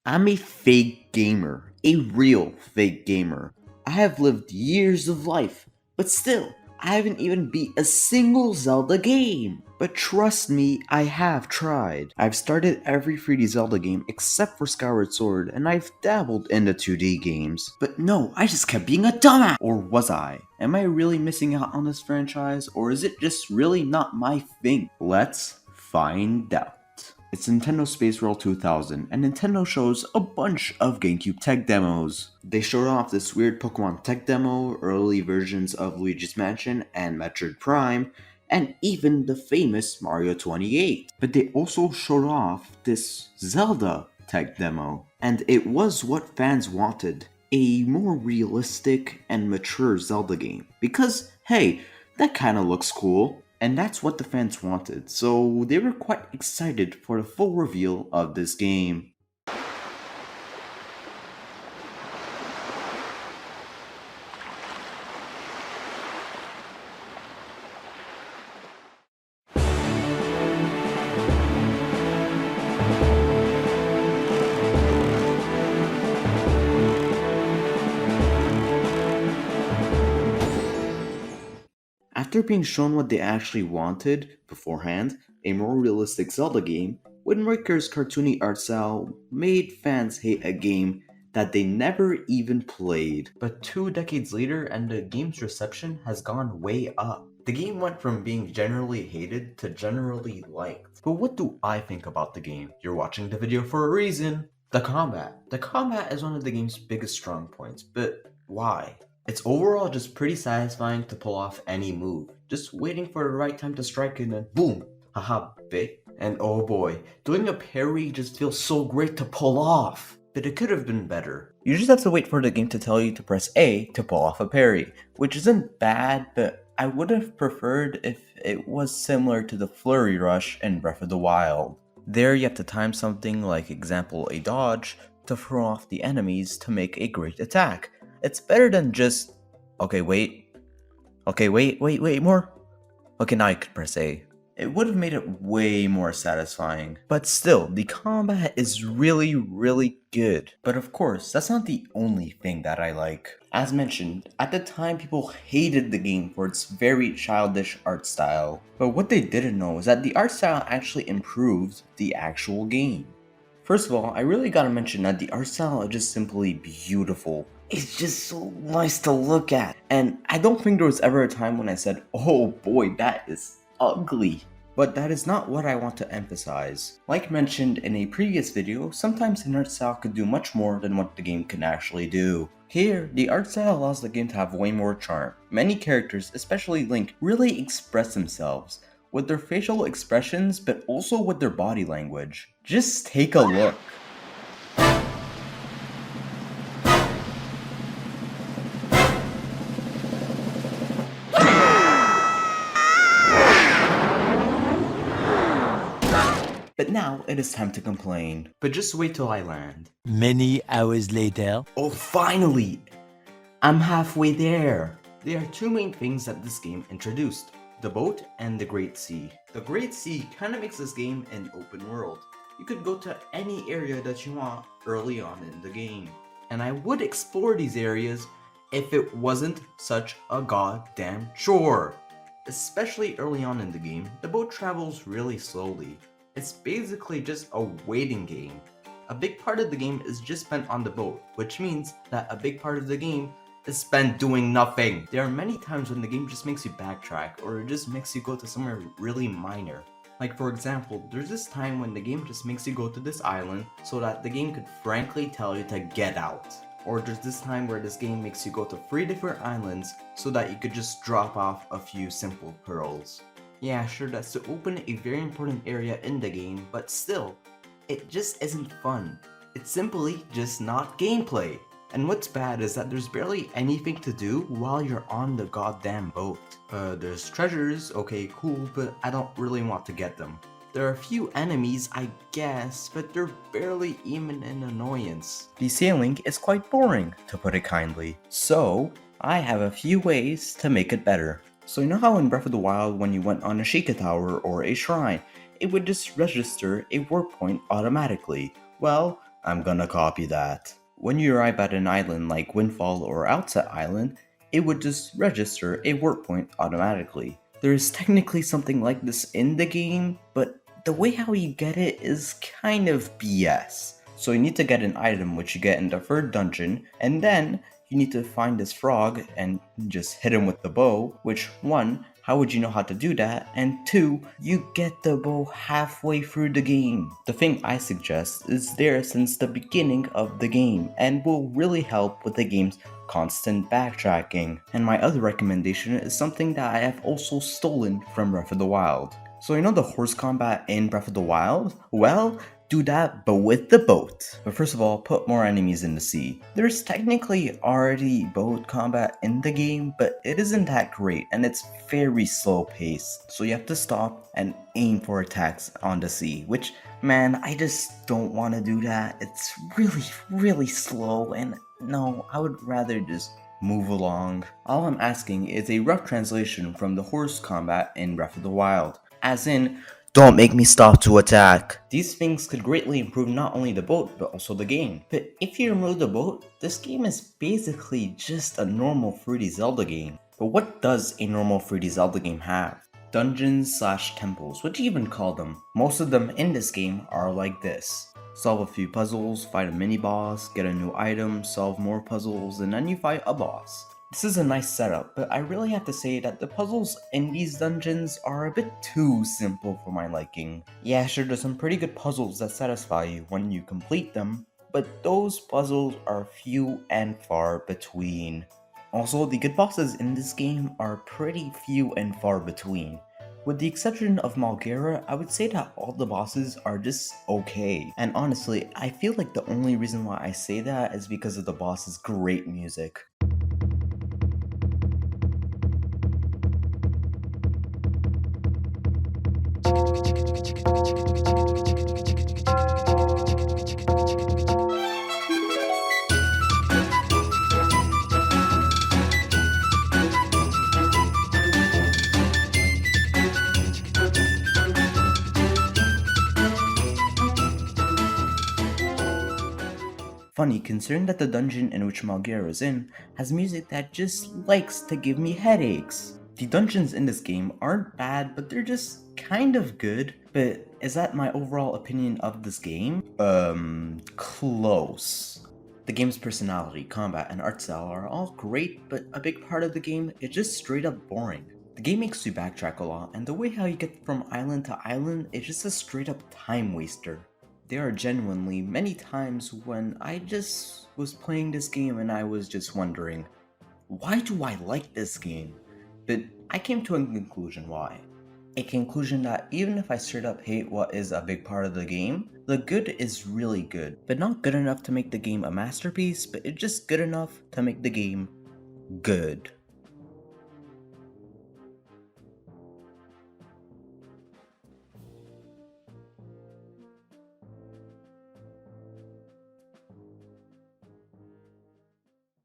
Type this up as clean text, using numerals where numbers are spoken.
I'm a fake gamer, a real fake gamer. I have lived years of life, but still, I haven't even beat a single Zelda game. But trust me, I have tried. I've started every 3D Zelda game except for Skyward Sword, and I've dabbled in the 2D games. But no, I just kept being a dumbass! Or was I? Am I really missing out on this franchise, or is it just really not my thing? Let's find out. It's Nintendo Space World 2000, and Nintendo shows a bunch of GameCube tech demos. They showed off this weird Pokemon tech demo, early versions of Luigi's Mansion and Metroid Prime, and even the famous Mario 28. But they also showed off this Zelda tech demo, and it was what fans wanted. A more realistic and mature Zelda game. Because, hey, that kinda looks cool. And that's what the fans wanted, so they were quite excited for the full reveal of this game. After being shown what they actually wanted beforehand, a more realistic Zelda game, Wind Waker's cartoony art style made fans hate a game that they never even played. But 2 decades later, and the game's reception has gone way up. The game went from being generally hated to generally liked. But what do I think about the game? You're watching the video for a reason. The combat. The combat is one of the game's biggest strong points, but why? It's overall just pretty satisfying to pull off any move. Just waiting for the right time to strike and then boom! Haha, bit. And oh boy, doing a parry just feels so great to pull off. But it could have been better. You just have to wait for the game to tell you to press A to pull off a parry, which isn't bad, but I would have preferred if it was similar to the Flurry rush in Breath of the Wild. There you have to time something like example a dodge to throw off the enemies to make a great attack. It's better than just, okay wait, more. Okay, now I can press A. It would have made it way more satisfying. But still, the combat is really good. But of course, that's not the only thing that I like. As mentioned, at the time people hated the game for its very childish art style. But what they didn't know is that the art style actually improved the actual game. First of all, I really gotta mention that the art style is just simply beautiful. It's just so nice to look at. And I don't think there was ever a time when I said, oh boy, that is ugly. But that is not what I want to emphasize. Like mentioned in a previous video, sometimes an art style could do much more than what the game can actually do. Here, the art style allows the game to have way more charm. Many characters, especially Link, really express themselves with their facial expressions, but also with their body language. Just take a look. But now it is time to complain. But just wait till I land. Many hours later. Oh, finally! I'm halfway there. There are two main things that this game introduced. The boat and the Great Sea. The Great Sea kind of makes this game an open world. You could go to any area that you want early on in the game. And I would explore these areas if it wasn't such a goddamn chore. Especially early on in the game, the boat travels really slowly. It's basically just a waiting game. A big part of the game is just spent on the boat, which means that a big part of the game is spent doing nothing. There are many times when the game just makes you backtrack, or it just makes you go to somewhere really minor. Like for example, there's this time when the game just makes you go to this island so that the game could frankly tell you to get out. Or there's this time where this game makes you go to 3 different islands so that you could just drop off a few simple pearls. Yeah, sure, that's to open a very important area in the game, but still, it just isn't fun. It's simply just not gameplay. And what's bad is that there's barely anything to do while you're on the goddamn boat. There's treasures, okay cool, but I don't really want to get them. There are a few enemies, I guess, but they're barely even an annoyance. The sailing is quite boring, to put it kindly. So, I have a few ways to make it better. So you know how in Breath of the Wild when you went on a Sheikah Tower or a shrine, it would just register a warp point automatically? Well, I'm gonna copy that. When you arrive at an island like Windfall or Outset Island, it would just register a warp point automatically. There is technically something like this in the game, but the way how you get it is kind of BS. So you need to get an item which you get in the third dungeon, and then you need to find this frog and just hit him with the bow, which one, how would you know how to do that? And two, you get the bow halfway through the game. The thing I suggest is there since the beginning of the game and will really help with the game's constant backtracking. And my other recommendation is something that I have also stolen from Breath of the Wild. So you know the horse combat in Breath of the Wild? Well, do that but with the boat. But first of all, put more enemies in the sea. There's technically already boat combat in the game, but it isn't that great and it's very slow paced. So you have to stop and aim for attacks on the sea, which, man, I just don't want to do that. It's really slow, and no, I would rather just move along. All I'm asking is a rough translation from the horse combat in Breath of the Wild. As in, don't make me stop to attack. These things could greatly improve not only the boat, but also the game. But if you remove the boat, this game is basically just a normal 3D Zelda game. But what does a normal 3D Zelda game have? Dungeons / temples, what do you even call them? Most of them in this game are like this. Solve a few puzzles, fight a mini boss, get a new item, solve more puzzles, and then you fight a boss. This is a nice setup, but I really have to say that the puzzles in these dungeons are a bit too simple for my liking. Yeah, sure, there's some pretty good puzzles that satisfy you when you complete them, but those puzzles are few and far between. Also, the good bosses in this game are pretty few and far between. With the exception of Malgera, I would say that all the bosses are just okay. And honestly, I feel like the only reason why I say that is because of the boss's great music. Funny, considering that the dungeon in which Malgera is in has music that just likes to give me headaches. The dungeons in this game aren't bad, but they're just kind of good. But is that my overall opinion of this game? Close. The game's personality, combat, and art style are all great, but a big part of the game is just straight up boring. The game makes you backtrack a lot, and the way how you get from island to island is just a straight up time waster. There are genuinely many times when I just was playing this game and I was just wondering, why do I like this game? But I came to a conclusion why. A conclusion that even if I straight up hate what is a big part of the game, the good is really good, but not good enough to make the game a masterpiece, but it's just good enough to make the game good.